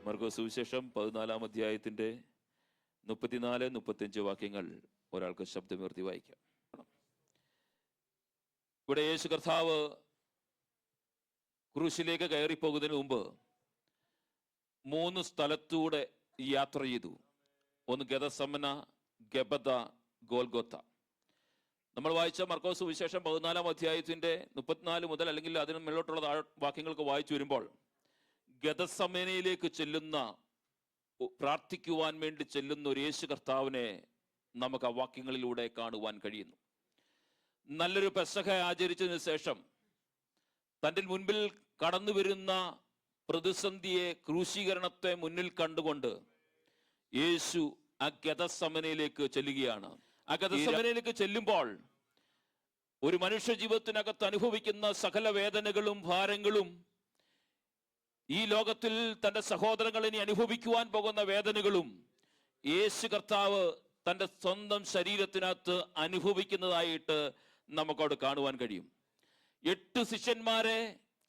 മർക്കോസ് സുവിശേഷം 14-ാം അധ്യായത്തിന്റെ 34-35 വാക്യങ്ങൾ ഒരാൾക്ക് ശബ്ദമുയർത്തി വായിക്കാം. ഇവിടെ യേശു കർത്താവ് ക്രൂശിലേക്ക് കയറിപ്പോകുന്നതിന് മുമ്പ് 3 സ്ഥലത്തൂടെ യാത്ര ചെയ്തു. ഒന്ന് ഗെതസമന, ഗബദ, ഗോൽഗോത്ത. നമ്മൾ വായിച്ച മർക്കോസ് സുവിശേഷം 14-ാം അധ്യായത്തിന്റെ 34 മുതൽ അല്ലെങ്കിൽ അതിന് മുകളിലോട്ടുള്ള വാക്യങ്ങൾക്ക് വായിച്ചു വരുമ്പോൾ ഗെതസമനയിലേക്ക് ചെല്ലുന്ന, പ്രാർത്ഥിക്കുവാൻ വേണ്ടി ചെല്ലുന്ന ഒരു യേശു കർത്താവിനെ നമുക്ക് ആ വാക്യങ്ങളിലൂടെ കാണുവാൻ കഴിയുന്നു. നല്ലൊരു പെസഹ ആചരിച്ചതിന് ശേഷം തൻ്റെ മുൻപിൽ കടന്നു വരുന്ന പ്രതിസന്ധിയെ, ക്രൂശീകരണത്തെ മുന്നിൽ കണ്ടുകൊണ്ട് യേശു ആ ഗെതസമനയിലേക്ക് ചെല്ലുകയാണ്. ആ ഗെതസമനയിലേക്ക് ചെല്ലുമ്പോൾ ഒരു മനുഷ്യ ജീവിതത്തിനകത്ത് അനുഭവിക്കുന്ന സകല വേദനകളും ഭാരങ്ങളും, ഈ ലോകത്തിൽ തൻ്റെ സഹോദരങ്ങൾ ഇനി അനുഭവിക്കുവാൻ പോകുന്ന വേദനകളും യേശു കർത്താവ് തൻ്റെ സ്വന്തം ശരീരത്തിനകത്ത് അനുഭവിക്കുന്നതായിട്ട് നമുക്കവിടെ കാണുവാൻ കഴിയും. 8 ശിഷ്യന്മാരെ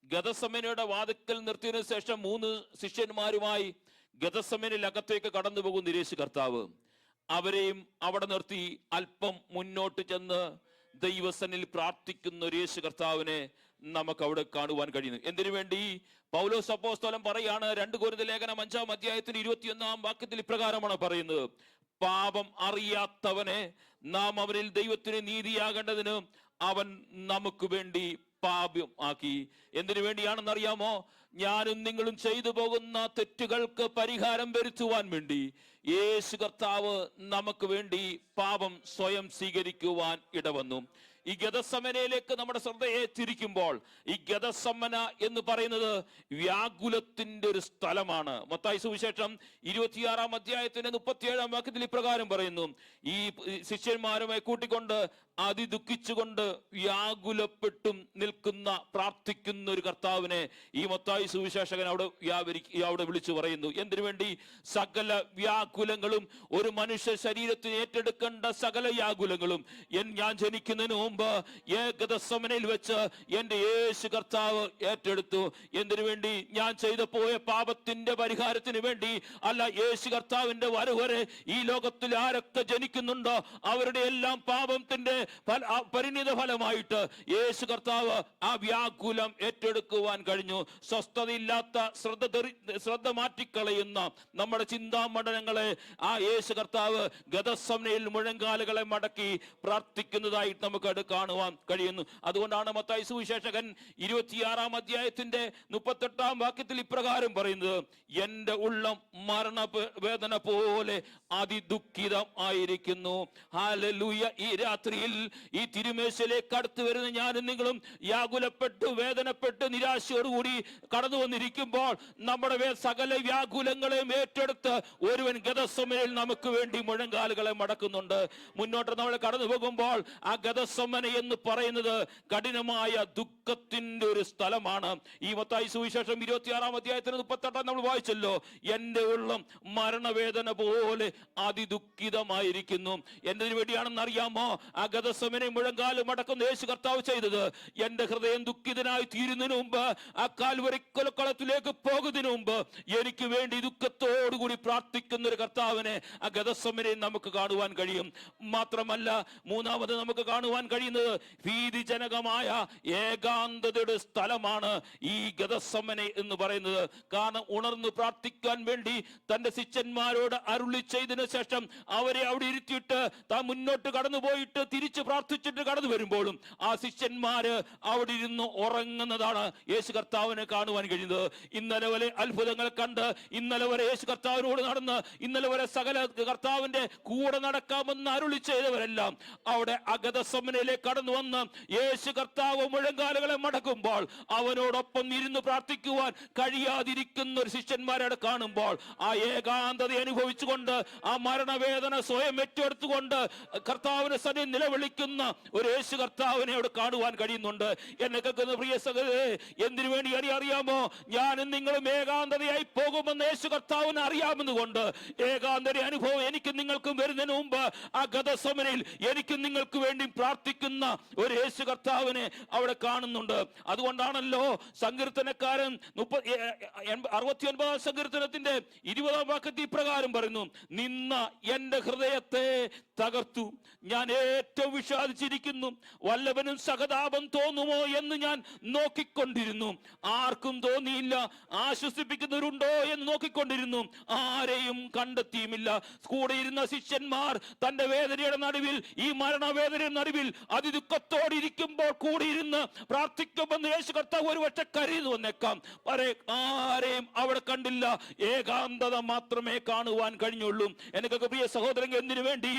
ഗെതസമനയുടെ വാതിക്കൽ നിർത്തിയതിനു ശേഷം 3 ശിഷ്യന്മാരുമായി ഗെതസമനയിലകത്തേക്ക് കടന്നു പോകുന്ന യേശു കർത്താവ് അവരെയും അവിടെ നിർത്തി അല്പം മുന്നോട്ട് ചെന്ന് ദൈവസന്നിധിയിൽ പ്രാർത്ഥിക്കുന്ന ഒരു യേശു കർത്താവിനെ നമുക്ക് അവിടെ കാണുവാൻ കഴിയുന്നു. എന്തിനു വേണ്ടി? പൗലോസ് അപ്പോസ്തലൻ പറയാണ്, 2 കൊരിന്ത്യർ ലേഖനം 5-ാം അധ്യായത്തിൽ 21-ാം വാക്യത്തിൽ ഇപ്രകാരമാണ് പറയുന്നത്: പാപം അറിയാത്തവനെ നാം അവനിൽ ദൈവത്തിന് നീതിയാകേണ്ടതിന് അവൻ നമുക്ക് വേണ്ടി പാപം ആക്കി. എന്തിനു വേണ്ടിയാണെന്നറിയാമോ? ഞാനും നിങ്ങളും ചെയ്തു പോകുന്ന തെറ്റുകൾക്ക് പരിഹാരം വരുത്തുവാൻ വേണ്ടി യേശു കർത്താവ് നമുക്ക് വേണ്ടി പാപം സ്വയം സ്വീകരിക്കുവാൻ ഇടവന്നു. ഈ ഗെതസമനയിലേക്ക് നമ്മുടെ ശ്രദ്ധയെ തിരിക്കുമ്പോൾ ഈ ഗെതസമന എന്ന് പറയുന്നത് വ്യാകുലത്തിന്റെ ഒരു സ്ഥലമാണ്. മത്തായി സുവിശേഷം 26-ാം അധ്യായത്തിന്റെ 37-ാം വാക്യത്തിൽ ഇപ്രകാരം പറയുന്നു: ഈ ശിഷ്യന്മാരുമായി കൂട്ടിക്കൊണ്ട് അതിദുഃഖിച്ചുകൊണ്ട് വ്യാകുലപ്പെട്ടും നിൽക്കുന്ന, പ്രാർത്ഥിക്കുന്ന ഒരു കർത്താവിനെ ഈ മത്തായി സുവിശേഷകൻ അവിടെ വിളിച്ചു പറയുന്നു. എന്തിനു വേണ്ടി? സകല വ്യാകുലങ്ങളും, ഒരു മനുഷ്യ ശരീരത്തിന് ഏറ്റെടുക്കേണ്ട സകല വ്യാകുലങ്ങളും ഞാൻ ജനിക്കുന്നതിന് മുമ്പ് ഗെതസമനയിൽ വെച്ച് എന്റെ യേശു കർത്താവ് ഏറ്റെടുത്തു. എന്തിനു വേണ്ടി? ഞാൻ ചെയ്തു പോയ പാപത്തിന്റെ പരിഹാരത്തിന് വേണ്ടി അല്ല, യേശു കർത്താവിന്റെ വരവരെ ഈ ലോകത്തിൽ ആരൊക്കെ ജനിക്കുന്നുണ്ടോ അവരുടെ എല്ലാം പാപത്തിന്റെ പരിണിത ഫലമായിട്ട് യേശു കർത്താവ് ആ വ്യാകുലം ഏറ്റെടുക്കുവാൻ കഴിഞ്ഞു. സ്വസ്ഥതയില്ലാത്ത, ശ്രദ്ധ മാറ്റിക്കളയുന്ന നമ്മുടെ ചിന്താമണ്ഡലങ്ങളെ ആ യേശു കർത്താവ് ഗെതസമനയിൽ മുഴങ്കാലുകളെ മടക്കി പ്രാർത്ഥിക്കുന്നതായിട്ട് നമുക്ക് കാണുവാൻ കഴിയുന്നു. അതുകൊണ്ടാണ് മത്തായി സുവിശേഷകൻ 26-ാം അധ്യായത്തിന്റെ 38-ാം വാക്യത്തിൽ ഇപ്രകാരം പറയുന്നത്: എന്റെ ഉള്ളം മരണവേദന പോലെ അതിദുഃഖിതം ആയിരിക്കുന്നു. ഹല്ലേലൂയ. ഈ രാത്രിയിൽ ഈ തിരുമേശയിലേക്ക് അടുത്ത് വരുന്ന ഞാനും നിങ്ങളും വ്യാകുലപ്പെട്ട്, വേദനപ്പെട്ട്, നിരാശയോടുകൂടി കടന്നു വന്നിരിക്കുമ്പോൾ നമ്മുടെ സകല വ്യാകുലങ്ങളെയും ഏറ്റെടുത്ത് ഒരുവൻ ഗെതസമനയിൽ നമുക്ക് വേണ്ടി മുഴങ്കാലുകളെ മടക്കുന്നുണ്ട്. മുന്നോട്ട് നമ്മൾ കടന്നു പോകുമ്പോൾ ആ ഗെതസമന എന്ന് പറയുന്നത് കഠിനമായ ദുഃഖത്തിന്റെ ഒരു സ്ഥലമാണ്. ഈ മത്തായി സുവിശേഷം 26-ാം അധ്യായത്തിന് 38 നമ്മൾ വായിച്ചല്ലോ: എന്റെ ഉള്ളം മരണവേദന പോലെ അതിദുഃഖിതമായിരിക്കുന്നു. എന്തിനു വേണ്ടിയാണെന്ന് അറിയാമോ? ആ ഗെതസമനയിൽ മുഴങ്കാല് മടക്കുന്ന യേശു കർത്താവ് ചെയ്തത്, എന്റെ ഹൃദയം ദുഃഖിതനായി തീരുന്നതിന് മുമ്പ്, ആ കാൽവരി കൊലക്കളത്തിലേക്ക് പോകുന്നതിന് മുമ്പ് എനിക്ക് വേണ്ടി ദുഃഖത്തോടുകൂടി പ്രാർത്ഥിക്കുന്ന ഒരു കർത്താവിനെ ആ ഗെതസമനയിൽ നമുക്ക് കാണുവാൻ കഴിയും. മാത്രമല്ല, മൂന്നാമത് നമുക്ക് കാണുവാൻ കഴിയുന്നത് ഭീതിജനകമായ ഏകാന്തതയുടെ സ്ഥലമാണ് ഈ ഗെതസമന എന്ന് പറയുന്നത്. കാരണം ഉണർന്ന് പ്രാർത്ഥിക്കാൻ വേണ്ടി തന്റെ ശിഷ്യന്മാരോട് അരുളി ചെയ്തതിനു ശേഷം അവരെ അവിടെ ഇരുത്തിയിട്ട് താൻ മുന്നോട്ട് കടന്നു പോയിട്ട് തിരിച്ച് പ്രാർത്ഥിച്ചിട്ട് കടന്നു വരുമ്പോഴും ആ ശിഷ്യന്മാര് അവിടെ ഇരുന്ന് ഉറങ്ങുന്നതാണ് യേശു കർത്താവിനെ കാണുവാൻ കഴിയുന്നത്. ഇന്നലെ വരെ അത്ഭുതങ്ങൾ കണ്ട്, ഇന്നലെ വരെ യേശു കർത്താവിനോട് നടന്ന്, ഇന്നലെ വരെ സകല കർത്താവിന്റെ കൂടെ നടക്കാമെന്ന് അരുളി ചെയ്തവരെല്ലാം അവിടെ ഗെതസമനയിലേക്ക് കടന്നു വന്ന് യേശു കർത്താവ് മുഴങ്കാലുകളെ മടക്കുമ്പോൾ അവനോടൊപ്പം ഇരുന്ന് പ്രാർത്ഥിക്കുവാൻ കഴിയാതിരിക്കുന്ന ഒരു ശിഷ്യന്മാരെ കാണുമ്പോൾ ആ ഏകാന്തത അനുഭവിച്ചുകൊണ്ട്, ആ മരണവേദന സ്വയം ഏറ്റെടുത്തുകൊണ്ട് കർത്താവിന്റെ സന്നിധിയിൽ നിലവിളി വിളിക്കുന്ന ഒരു യേശു കർത്താവിനെ അവിടെ കാണുവാൻ കഴിയുന്നുണ്ട്. എന്നെ കേൾക്കുന്ന പ്രിയ സഹോദരരെ, എന്തിനു വേണ്ടി അറിയാമോ? ഞാനും നിങ്ങളും ഏകാന്തതയായി പോകുമെന്ന് യേശു കർത്താവിന് അറിയാമെന്നുകൊണ്ട് ഏകാന്തത അനുഭവം എനിക്കും നിങ്ങൾക്കും വരുന്നതിന് മുമ്പ് ആ ഗതസമനയിൽ എനിക്കും നിങ്ങൾക്ക് വേണ്ടി പ്രാർത്ഥിക്കുന്ന ഒരു യേശു കർത്താവിനെ അവിടെ കാണുന്നുണ്ട്. അതുകൊണ്ടാണല്ലോ സങ്കീർത്തനക്കാരൻ 69 സങ്കീർത്തനത്തിന്റെ 20 വാക്യത്തിൽ ഇപ്രകാരം പറയുന്നു: നിന്ന എന്റെ ഹൃദയത്തെ തകർത്തു, ഞാൻ ഏറ്റവും വിഷാദിച്ചിരിക്കുന്നു, വല്ലവനും സഹതാപം തോന്നുമോ എന്ന് ഞാൻ നോക്കിക്കൊണ്ടിരുന്നു, ആർക്കും തോന്നിയില്ല. ആശ്വസിപ്പിക്കുന്നവരുണ്ടോ എന്ന് നോക്കിക്കൊണ്ടിരുന്നു, ആരെയും കണ്ടെത്തിയുമില്ല. കൂടെ ഇരുന്ന ശിഷ്യന്മാർ തന്റെ വേദനയുടെ നടുവിൽ, ഈ മരണവേദനയുടെ നടുവിൽ അതിദുഃഖത്തോടിരിക്കുമ്പോൾ കൂടി ഇരുന്ന് പ്രാർത്ഥിക്കുമെന്ന് യേശു കർത്താവ് ഒരുപക്ഷെ കരുതി വന്നേക്കാം. ആരെയും അവിടെ കണ്ടില്ല. ഏകാന്തത മാത്രമേ കാണുവാൻ കഴിഞ്ഞുള്ളൂ. എനിക്കൊക്കെ പ്രിയ സഹോദരൻ, എന്തിനു വേണ്ടി?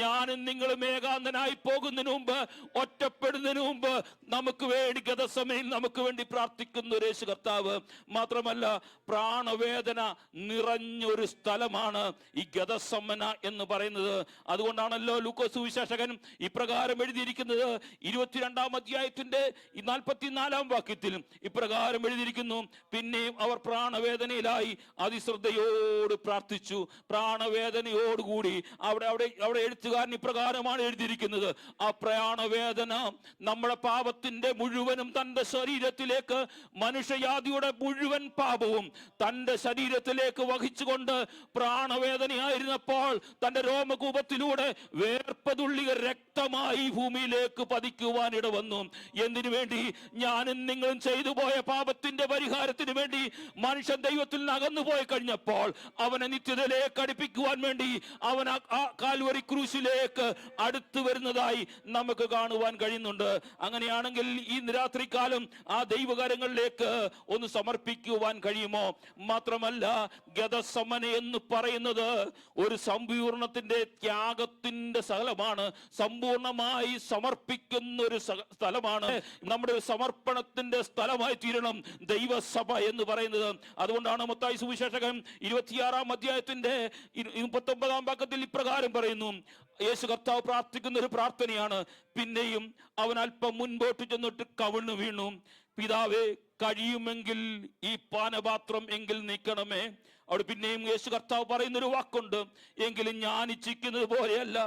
ഞാനും നിങ്ങളും ഏകാന്തനായി പോകുന്നതിന് മുമ്പ്, ഒറ്റപ്പെടുന്നതിന് മുമ്പ് നമുക്ക് വേണ്ടി ഗതസമയിൽ നമുക്ക് വേണ്ടി പ്രാർത്ഥിക്കുന്ന ഒരു യേശു കർത്താവ്. മാത്രമല്ല, പ്രാണവേദന നിറഞ്ഞൊരു സ്ഥലമാണ് ഈ ഗതസമന എന്ന് പറയുന്നത്. അതുകൊണ്ടാണല്ലോ ലൂക്കോസ് സുവിശേഷകൻ ഇപ്രകാരം എഴുതിയിരിക്കുന്നത്. 22-ാം അധ്യായത്തിന്റെ 44-ാം വാക്യത്തിൽ ഇപ്രകാരം എഴുതിയിരിക്കുന്നു: പിന്നെയും അവർ പ്രാണവേദനയിലായി അതിശ്രദ്ധയോട് പ്രാർത്ഥിച്ചു. പ്രാണവേദനയോടുകൂടി അവിടെ എഴുത്തുകാരൻ ഇപ്രകാരമാണ് എഴുതിയിരിക്കുന്നത്: ആ പ്രാണവേദന നമ്മുടെ പാപത്തിന്റെ മുഴുവനും തന്റെ ശരീരത്തിലേക്ക്, മനുഷ്യജാതിയുടെ മുഴുവൻ പാപവും തന്റെ ശരീരത്തിലേക്ക് വഹിച്ചുകൊണ്ട് പ്രാണവേദനയായിരുന്നപ്പോൾ തന്റെ രോമകൂപത്തിലൂടെ വേർപ്പതുള്ളിക രക്തമായി ഭൂമിയിലേക്ക് പതിക്കുവാൻ ഇടവന്നു. എന്തിനു വേണ്ടി? ഞാനും നിങ്ങളും ചെയ്തു പോയ പാപത്തിന്റെ പരിഹാരത്തിന് വേണ്ടി. മനുഷ്യൻ ദൈവത്തിൽ നിന്ന് അകന്നുപോയി കഴിഞ്ഞപ്പോൾ അവനെ നിത്യതയിലേക്ക് അടുപ്പിക്കുവാൻ വേണ്ടി അവൻ ആ കാൽവരി ക്രൂശിലേക്ക് അടുത്തു വരുന്നതായി നമുക്ക് കാണുവാൻ കഴിയുന്നുണ്ട്. അങ്ങനെയാണെങ്കിൽ ഈ രാത്രികാലം ആ ദൈവകരങ്ങളിലേക്ക് ഒന്ന് സമർപ്പിക്കുവാൻ കഴിയുമോ? മാത്രമല്ല, ഗതസമന എന്ന് പറയുന്നത് ഒരു സമ്പൂർണത്തിന്റെ ത്യാഗത്തിന്റെ സ്ഥലമാണ്. സമ്പൂർണമായി സമർപ്പിക്കുന്ന ഒരു സ്ഥലമാണ്. നമ്മുടെ സമർപ്പണത്തിന്റെ സ്ഥലമായി തീരണം ദൈവസഭ എന്ന് പറയുന്നത്. അതുകൊണ്ടാണ് മത്തായി സുവിശേഷകൻ 26-ാം അധ്യായത്തിന്റെ 39-ാം വാക്യത്തിൽ ഇപ്രകാരം പറയുന്നു: യേശു കർത്താവ് പ്രാർത്ഥിക്കുന്ന ഒരു പ്രാർത്ഥനയാണ്. പിന്നെയും അവൻ അല്പം മുൻപോട്ട് ചെന്നിട്ട് കവിണ്ണു വീണു: പിതാവേ, കഴിയുമെങ്കിൽ ഈ പാനപാത്രം എങ്കിൽ നീക്കണമേ. അവിടെ പിന്നെയും യേശു കർത്താവ് പറയുന്നൊരു വാക്കുണ്ട്: എങ്കിലും ഞാൻ ഇച്ഛിക്കുന്നത് പോലെയല്ല,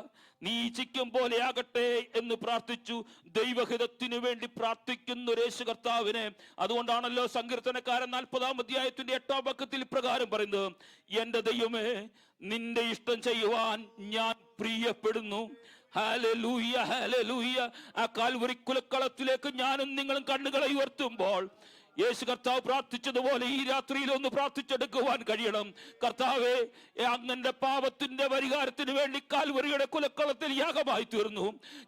നീ ഇച്ഛിക്കും പോലെയാകട്ടെ എന്ന് പ്രാർത്ഥിച്ചു. ദൈവഹിതത്തിനു വേണ്ടി പ്രാർത്ഥിക്കുന്ന ഒരു യേശു കർത്താവിനെ. അതുകൊണ്ടാണല്ലോ സങ്കീർത്തനക്കാരൻ 40-ാം അധ്യായത്തിന്റെ 8-ാം വാക്യത്തിൽ ഇപ്രകാരം പറയുന്നത്: എന്റെ ദൈവമേ, നിന്റെ ഇഷ്ടം ചെയ്യുവാൻ ഞാൻ പ്രിയപ്പെടുന്നു. Hallelujah, hallelujah. ആ കാൽവരി കുലക്കളത്തിലേക്ക് ഞാനും നിങ്ങളും കണ്ണുകളെ ഉയർത്തുമ്പോൾ യേശു കർത്താവ് പ്രാർത്ഥിച്ചതുപോലെ ഈ രാത്രിയിൽ ഒന്ന് പ്രാർത്ഥിച്ചെടുക്കുവാൻ കഴിയണം. കർത്താവേ, അങ്ങന്റെ പാപത്തിന്റെ പരിഹാരത്തിന് വേണ്ടി കാൽവരിയുടെ കുലക്കളത്തിൽ യാഗമായി തീർന്നു.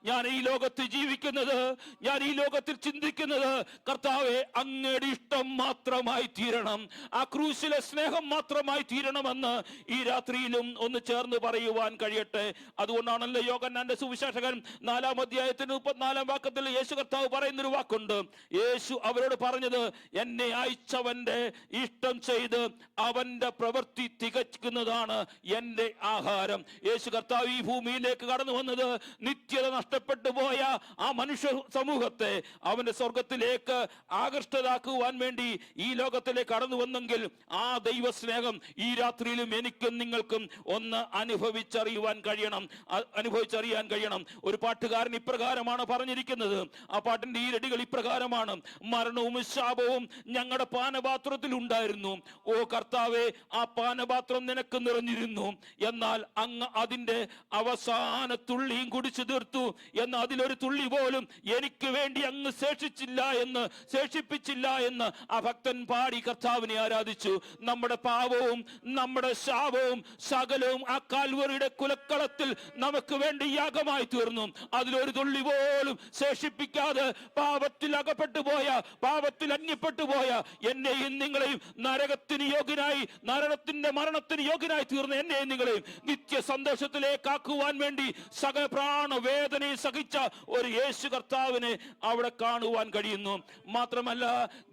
ഞാൻ ഈ ലോകത്ത് ജീവിക്കുന്നത്, ഞാൻ ഈ ലോകത്തിൽ ചിന്തിക്കുന്നത്, കർത്താവേ, അങ്ങയുടെ ഇഷ്ടം മാത്രമായി തീരണം, ആ ക്രൂശിലെ സ്നേഹം മാത്രമായി തീരണമെന്ന് ഈ രാത്രിയിലും ഒന്ന് ചേർന്ന് പറയുവാൻ കഴിയട്ടെ. അതുകൊണ്ടാണല്ലോ യോഹന്നാന്റെ സുവിശേഷകൻ 4-ാം അധ്യായത്തിന് 34-ാം വാക്യത്തിൽ യേശു കർത്താവ് പറയുന്നൊരു വാക്കുണ്ട്. യേശു അവരോട് പറഞ്ഞത്: എന്നെ അയച്ചവന്റെ ഇഷ്ടം ചെയ്ത് അവന്റെ പ്രവൃത്തി തികക്കുന്നതാണ് എന്റെ ആഹാരം. യേശു കർത്താവ് ഈ ഭൂമിയിലേക്ക് കടന്നു വന്നത് നിത്യത നഷ്ടപ്പെട്ടു പോയ ആ മനുഷ്യ സമൂഹത്തെ അവന്റെ സ്വർഗത്തിലേക്ക് ആകർഷ്ടരാക്കുവാൻ വേണ്ടി ഈ ലോകത്തിലേക്ക് കടന്നു വന്നെങ്കിൽ ആ ദൈവസ്നേഹം ഈ രാത്രിയിലും എനിക്കും നിങ്ങൾക്കും ഒന്ന് അനുഭവിച്ചറിയാൻ കഴിയണം. ഒരു പാട്ടുകാരൻ ഇപ്രകാരമാണ് പറഞ്ഞിരിക്കുന്നത്. ആ പാട്ടിന്റെ ഈ രടികൾ ഇപ്രകാരമാണ്: മരണവും ശാപവും ഞങ്ങളുടെ പാനപാത്രത്തിൽ ഉണ്ടായിരുന്നു. ഓ കർത്താവേ, ആ പാനപാത്രം നിനക്ക് നിറഞ്ഞിരുന്നു, എന്നാൽ അങ്ങ് അതിന്റെ അവസാന തുള്ളിയും കുടിച്ചു തീർത്തു. എന്നാൽ അതിലൊരു തുള്ളി പോലും എനിക്ക് വേണ്ടി അങ്ങ് ശേഷിപ്പിച്ചില്ല എന്ന് ആ ഭക്തൻ പാടി കർത്താവിനെ ആരാധിച്ചു. നമ്മുടെ പാപവും നമ്മുടെ ശാപവും സകലവും ആ കാൽവറിയുടെ കുലക്കളത്തിൽ നമുക്ക് വേണ്ടി യാഗമായി തീർന്നു. അതിലൊരു തുള്ളി പോലും ശേഷിപ്പിക്കാതെ പാപത്തിൽ അകപ്പെട്ടു പോയ, പാപത്തിൽ മാലിന്യപ്പെട്ടു പോയ എന്നെയും നിങ്ങളെയും നരകത്തിന് യോഗ്യനായി, മരണത്തിന് യോഗ്യനായി തീർന്ന എന്നെയും നിങ്ങളെയും നിത്യ സന്തോഷത്തിലേക്കാക്കുവാൻ വേണ്ടി സകല പ്രാണവേദനയും സഹിച്ച ഒരു യേശു കർത്താവിനെ അവിടെ കാണുവാൻ കഴിയുന്നു. മാത്രമല്ല,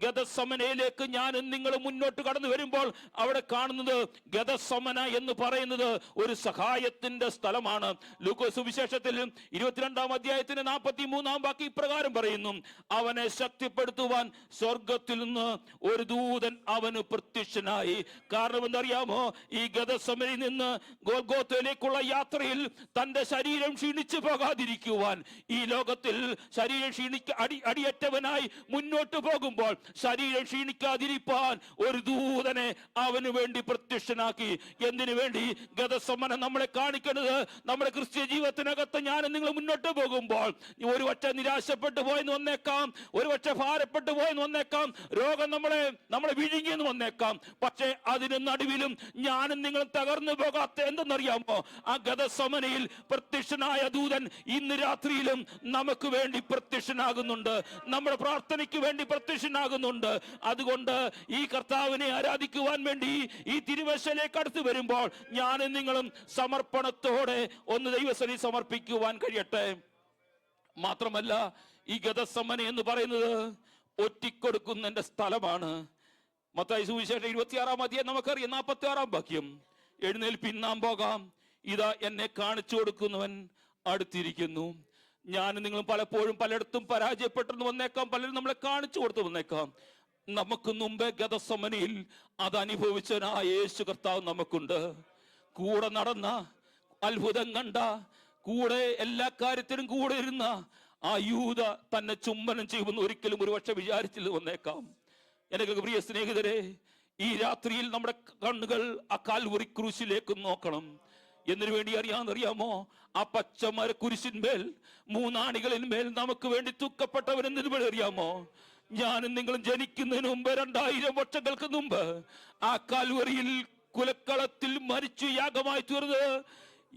ഗതസമനയിലേക്ക് ഞാനും നിങ്ങളും മുന്നോട്ട് കടന്നു വരുമ്പോൾ അവിടെ കാണുന്നത്, ഗതസമന എന്ന് പറയുന്നത് ഒരു സഹായത്തിന്റെ സ്ഥലമാണ്. ലൂക്കോസ് സുവിശേഷത്തിൽ 22-ാം അധ്യായത്തിന് 43-ാം വാക്യം ഇപ്രകാരം പറയുന്നു: അവനെ ശക്തിപ്പെടുത്തുവാൻ സ്വർഗത്തിൽ നിന്ന് ഒരു ദൂതൻ അവന് പ്രത്യക്ഷനായി. കാരണം എന്തറിയാമോ? ഈ ഗതസമനയിൽ നിന്ന് ഗോൽഗോത്തയിലേക്കുള്ള യാത്രയിൽ തന്റെ ശരീരം ക്ഷീണിച്ചു പോകാതിരിക്കുവാൻ, ഈ ലോകത്തിൽ ശരീരം അടിയറ്റവനായി മുന്നോട്ട് പോകുമ്പോൾ ശരീരം ക്ഷീണിക്കാതിരിപ്പാൻ ഒരു ദൂതനെ അവന് വേണ്ടി പ്രത്യക്ഷനാക്കി. എന്തിനു വേണ്ടി? ഗതസമനം നമ്മളെ കാണിക്കുന്നത്, നമ്മുടെ ക്രിസ്ത്യ ജീവിതത്തിനകത്ത് ഞാനും നിങ്ങൾ മുന്നോട്ട് പോകുമ്പോൾ ഒരു പക്ഷേ നിരാശപ്പെട്ടു പോയെന്ന് വന്നേക്കാം, ഒരു പക്ഷേ ഭാരപ്പെട്ടു പോയെന്ന് വന്നേക്കാം, രോഗം നമ്മളെ വിഴുങ്ങിയെന്ന് വന്നേക്കാം. പക്ഷേ അതിന് നടുവിലും ഞാനും നിങ്ങളും തകർന്നു പോകാത്ത എന്തെന്നറിയാമോ? ആ ഗതസമനയിൽ പ്രത്യക്ഷനായ ദൂതൻ ഇന്ന് രാത്രിയിലും നമുക്ക് വേണ്ടി പ്രത്യക്ഷനാകുന്നുണ്ട്, നമ്മുടെ പ്രാർത്ഥനയ്ക്ക് വേണ്ടി പ്രത്യക്ഷനാകുന്നുണ്ട്. അതുകൊണ്ട് ഈ കർത്താവിനെ ആരാധിക്കുവാൻ വേണ്ടി ഈ തിരുവശയിലേക്ക് അടുത്ത് വരുമ്പോൾ ഞാനും നിങ്ങളും സമർപ്പണത്തോടെ ഒന്ന് ദൈവസന്നിധിയിൽ സമർപ്പിക്കുവാൻ കഴിയട്ടെ. മാത്രമല്ല, ഈ ഗതസമന എന്ന് പറയുന്നത് ഒറ്റിക്കൊടുക്കുന്നതിന്റെ സ്ഥലമാണ്. മത്തായി സുവിശേഷം 26-ാം അധ്യായം നമുക്കറിയാം, 46-ാം വാക്യം: എഴുന്നേൽപ്പിൻ, നാം പോകാം, ഇതാ എന്നെ കാണിച്ചു കൊടുക്കുന്നവൻ അടുത്തിരിക്കുന്നു. ഞാൻ നിങ്ങളും പലപ്പോഴും പലയിടത്തും പരാജയപ്പെട്ടെന്ന് വന്നേക്കാം, പലരും നമ്മളെ കാണിച്ചു കൊടുത്തു വന്നേക്കാം. നമുക്ക് മുമ്പേ ഗതസമനയിൽ അത് അനുഭവിച്ചവനായ യേശു കർത്താവ് നമുക്കുണ്ട്. കൂടെ നടന്ന, അത്ഭുതം കണ്ട, കൂടെ എല്ലാ കാര്യത്തിനും കൂടെ ഇരുന്ന ആ യൂദ തന്നെ ചുംബനം ചെയ്യുമെന്ന് ഒരിക്കലും ഒരുപക്ഷെ വിചാരിച്ചില്ല വന്നേക്കാം. എനിക്ക് പ്രിയ സ്നേഹിതരെ, ഈ രാത്രിയിൽ നമ്മുടെ കണ്ണുകൾ ആ കാൽവറി ക്രൂശിലേക്ക് നോക്കണം. എന്നതിനു വേണ്ടി അറിയാമോ? ആ പച്ചമര കുരിശിന്മേൽ 3 ആണികളിന്മേൽ നമുക്ക് വേണ്ടി തൂക്കപ്പെട്ടവൻ എന്നതിനു വേണ്ടി അറിയാമോ? ഞാനും നിങ്ങളും ജനിക്കുന്നതിന് മുമ്പ് 2000 വർഷങ്ങൾക്ക് മുമ്പ് ആ കാൽവറിയിൽ കുലക്കളത്തിൽ മരിച്ചു യാഗമായി തീർന്നത്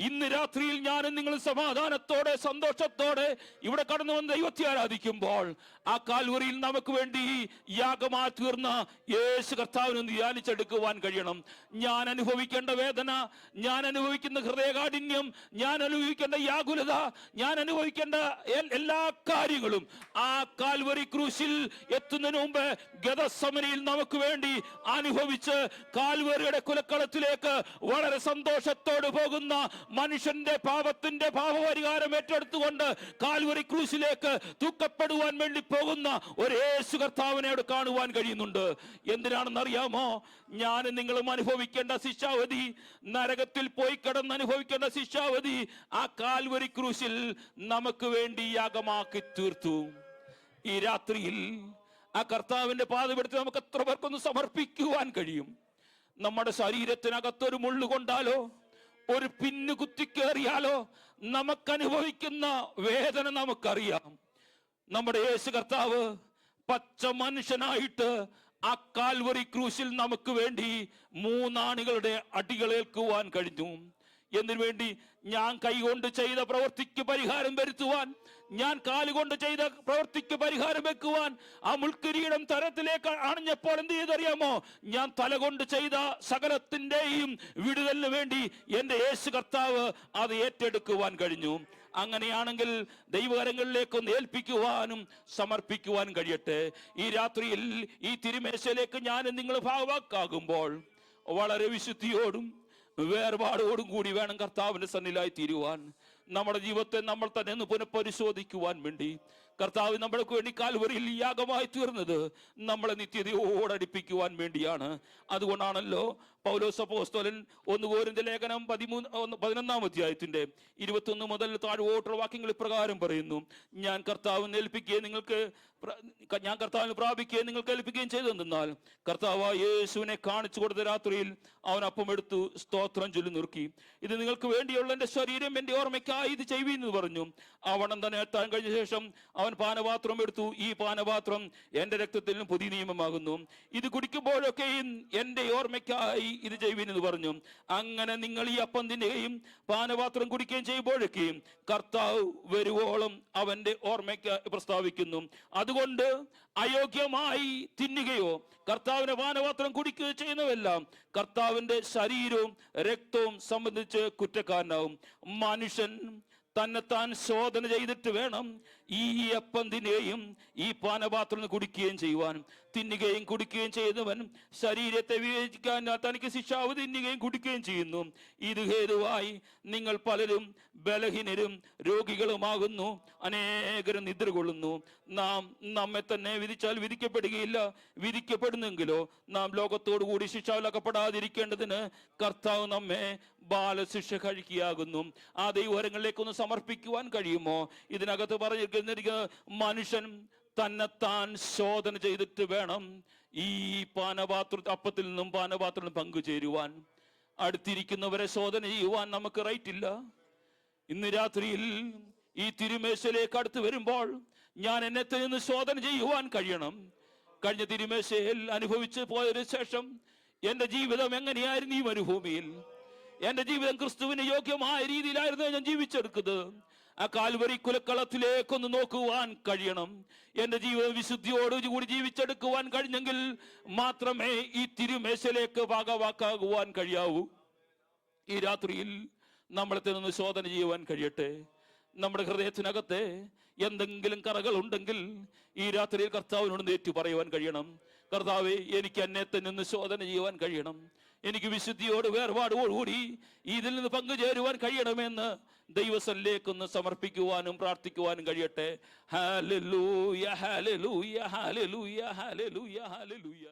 ഇന്ന് രാത്രിയിൽ ഞാനും നിങ്ങൾ സമാധാനത്തോടെ സന്തോഷത്തോടെ ഇവിടെ കടന്നു വന്ന് ദൈവത്തെ ആരാധിക്കുമ്പോൾ ആ കാൽവറിയിൽ നമുക്ക് വേണ്ടി യാഗമായി തീർന്ന യേശു കർത്താവിനെ ധ്യാനിച്ചെടുക്കുവാൻ കഴിയണം. ഞാൻ അനുഭവിക്കേണ്ട വേദന, ഞാൻ അനുഭവിക്കുന്ന ഹൃദയകാഠിന്യം, ഞാൻ അനുഭവിക്കേണ്ട വ്യാകുലത, ഞാൻ അനുഭവിക്കേണ്ട എല്ലാ കാര്യങ്ങളും ആ കാൽവറി ക്രൂശിൽ എത്തുന്നതിന് മുമ്പ് ഗതസമനയിൽ നമുക്ക് വേണ്ടി അനുഭവിച്ച് കാൽവറിയുടെ കുലക്കളത്തിലേക്ക് വളരെ സന്തോഷത്തോട് പോകുന്ന മനുഷ്യന്റെ പാപത്തിന്റെ പാപപരിഹാരം ഏറ്റെടുത്തുകൊണ്ട് കാൽവറി ക്രൂശിലേക്ക് തൂക്കപ്പെടുവാൻ വേണ്ടി പോകുന്ന ഒരു യേശു കർത്താവിനെ അവിടെ കാണുവാൻ കഴിയുന്നുണ്ട്. എന്തിനാണെന്ന് അറിയാമോ? ഞാനും നിങ്ങളും അനുഭവിക്കേണ്ട ശിക്ഷാവധി, നരകത്തിൽ പോയി കിടന്ന് അനുഭവിക്കേണ്ട ശിക്ഷാവധി ആ കാൽവറി ക്രൂശിൽ നമുക്ക് വേണ്ടി യാഗമാക്കി തീർത്തു. ഈ രാത്രിയിൽ ആ കർത്താവിന്റെ പാദമെടുത്ത് നമുക്ക് എത്ര പേർക്കൊന്ന് സമർപ്പിക്കുവാൻ കഴിയും? നമ്മുടെ ശരീരത്തിനകത്തൊരു മുള്ളു കൊണ്ടാലോ, ഒരു പിന്നു കുത്തിക്കേറിയാലോ നമുക്കനുഭവിക്കുന്ന വേദന നമുക്കറിയാം. നമ്മുടെ യേശു കർത്താവ് പച്ച മനുഷ്യനായിട്ട് ആ കാൽവറി ക്രൂശിൽ നമുക്ക് വേണ്ടി 3 ആണികളുടെ അടികളേൽക്കുവാൻ കഴിഞ്ഞു. എന്തിനു വേണ്ടി? ഞാൻ കൈകൊണ്ട് ചെയ്ത പ്രവൃത്തിക്ക് പരിഹാരം വരുത്തുവാൻ, ഞാൻ കാലുകൊണ്ട് ചെയ്ത പ്രവൃത്തിക്ക് പരിഹാരം വെക്കുവാൻ. ആ മുൾക്കിരീടം തരത്തിലേക്ക് അണിഞ്ഞപ്പോൾ എന്ത് ചെയ്തറിയാമോ? ഞാൻ തലകൊണ്ട് ചെയ്ത സകലത്തിന്റെയും വിടുതലിന് വേണ്ടി എന്റെ യേശു കർത്താവ് അത് ഏറ്റെടുക്കുവാൻ കഴിഞ്ഞു. അങ്ങനെയാണെങ്കിൽ ദൈവകരങ്ങളിലേക്കൊന്ന് ഏൽപ്പിക്കുവാനും സമർപ്പിക്കുവാനും കഴിയട്ടെ. ഈ രാത്രിയിൽ ഈ തിരുമേശയിലേക്ക് ഞാൻ നിങ്ങൾ ഭാഗവാക്കാകുമ്പോൾ വളരെ വിശുദ്ധിയോടും വേർപാടോടും കൂടി വേണം കർത്താവിന്റെ സന്നിധിയിലായി തീരുവാൻ. നമ്മുടെ ജീവിതത്തെ നമ്മൾ തന്നെ ഒന്ന് പുനഃപരിശോധിക്കുവാൻ വേണ്ടി കർത്താവ് നമ്മൾക്ക് വേണ്ടി കാൽവറിയിൽ യാഗമായി തീർന്നത് നമ്മളെ നിത്യതയോടടുപ്പിക്കുവാൻ വേണ്ടിയാണ്. അതുകൊണ്ടാണല്ലോ പൗലോസ് അപ്പോസ്തലൻ 1 കൊരിന്ത്യർ ലേഖനം 11-ാം അധ്യായത്തിന്റെ 21 മുതൽ താഴോട്ടുള്ള വാക്യങ്ങൾ ഇപ്രകാരം പറയുന്നു: ഞാൻ കർത്താവിനെ ഏൽപ്പിക്കുകയും നിങ്ങൾക്ക് ഏൽപ്പിക്കുകയും ചെയ്തെന്നാൽ കർത്താവായ യേശുവിനെ കാണിച്ചു കൊടുത്ത രാത്രിയിൽ അവൻ അപ്പം എടുത്തു സ്തോത്രം ചൊല്ലി നിർക്കി, ഇത് നിങ്ങൾക്ക് വേണ്ടിയുള്ള എന്റെ ശരീരം, എന്റെ ഓർമ്മയ്ക്കായി ഇത് ചെയ്യുവീന്ന് പറഞ്ഞു. അവണം തന്നെ എത്താൻ കഴിഞ്ഞ ശേഷം അവൻ അവൻ പാനപാത്രം എടുത്തു, ഈ പാനപാത്രം എന്റെ രക്തത്തിൽ പുതിയ നിയമമാകുന്നു, ഇത് കുടിക്കുമ്പോഴൊക്കെയും എന്റെ ഓർമ്മയ്ക്കായി ഇത് ചെയ്യുവിൻ എന്ന് പറഞ്ഞു. അങ്ങനെ നിങ്ങൾ ഈ അപ്പം തിന്നുകയും പാനപാത്രം കുടിക്കുകയും ചെയ്യുമ്പോഴൊക്കെയും കർത്താവ് വരുവോളം അവന്റെ ഓർമ്മയ്ക്ക് പ്രസ്താവിക്കുന്നു. അതുകൊണ്ട് അയോഗ്യമായി തിന്നുകയോ കർത്താവിന്റെ പാനപാത്രം കുടിക്കുകയോ ചെയ്യുന്നവെല്ലാം കർത്താവിന്റെ ശരീരവും രക്തവും സംബന്ധിച്ച് കുറ്റക്കാരനാവും. മനുഷ്യൻ തന്നെത്താൻ ശോധന ചെയ്തിട്ട് വേണം ഈ അപ്പം തിന്നുകയും ഈ പാനപാത്രം കുടിക്കുകയും ചെയ്യുവാൻ. തിന്നുകയും കുടിക്കുകയും ചെയ്യുന്നവൻ ശരീരത്തെ വിവേചിക്കാൻ തനിക്ക് ശിക്ഷാവ് തിന്നുകയും കുടിക്കുകയും ചെയ്യുന്നു. ഇത് ഹേതുവായി നിങ്ങൾ പലരും ബലഹീനരും രോഗികളുമാകുന്നു, അനേകരും നിദ്ര കൊള്ളുന്നു. നാം നമ്മെ തന്നെ വിധിച്ചാൽ വിധിക്കപ്പെടുകയില്ല, വിധിക്കപ്പെടുന്നെങ്കിലോ നാം ലോകത്തോടു കൂടി ശിക്ഷാവിലകപ്പെടാതിരിക്കേണ്ടതിന് കർത്താവ് നമ്മെ ബാലശിക്ഷ കഴിക്കുകയാകുന്നു. ആ ദൈവങ്ങളിലേക്കൊന്ന് സമർപ്പിക്കുവാൻ കഴിയുമോ? ഇതിനകത്ത് പറഞ്ഞിരിക്കുന്ന മനുഷ്യൻ തന്നെത്താൻ ശോധന ചെയ്തിട്ട് വേണം ഈ അപ്പത്തിൽ നിന്നും പാനപാത്രത്തിൽ പങ്കുചേരുവാൻ. അടുത്തിരിക്കുന്നവരെ ശോധന ചെയ്യുവാൻ നമുക്ക് റൈറ്റ് ഇല്ല. ഇന്ന് രാത്രിയിൽ ഈ തിരുമേശയിലേക്ക് അടുത്ത് വരുമ്പോൾ ഞാൻ എന്നെ തന്നെ ശോധന ചെയ്യുവാൻ കഴിയണം. കഴിഞ്ഞ തിരുമേശയിൽ അനുഭവിച്ച് പോയതിനു ശേഷം എന്റെ ജീവിതം എങ്ങനെയായിരുന്നു ഈ മരുഭൂമിയിൽ? എന്റെ ജീവിതം ക്രിസ്തുവിന് യോഗ്യമായ രീതിയിലായിരുന്നു ഞാൻ ജീവിച്ചെടുക്കുന്നത്. ആ കാൽവരി കുലക്കളത്തിലേക്കൊന്ന് നോക്കുവാൻ കഴിയണം. എന്റെ ജീവിതം വിശുദ്ധിയോടുകൂടി ജീവിച്ചെടുക്കുവാൻ കഴിഞ്ഞെങ്കിൽ മാത്രമേ ഈ തിരുമേശയിലേക്ക് ഭാഗവാക്കാകുവാൻ കഴിയാവൂ. ഈ രാത്രിയിൽ നമ്മളെ തന്നെ ശോധന ചെയ്യുവാൻ കഴിയട്ടെ. നമ്മുടെ ഹൃദയത്തിനകത്തെ എന്തെങ്കിലും കറകൾ ഉണ്ടെങ്കിൽ ഈ രാത്രിയിൽ കർത്താവിനോട് നേറ്റു പറയുവാൻ കഴിയണം. കർത്താവേ, എനിക്ക് എന്നെ തന്നെ ശോധന ചെയ്യുവാൻ കഴിയണം. എനിക്ക് വിശുദ്ധിയോട് വേർപാടോടുകൂടി ഇതിൽ നിന്ന് പങ്കുചേരുവാൻ കഴിയണമെന്ന് ദൈവസന്നിധിയിലേക്കൊന്ന് സമർപ്പിക്കുവാനും പ്രാർത്ഥിക്കുവാനും കഴിയട്ടെ. Hallelujah, hallelujah, hallelujah, hallelujah, hallelujah.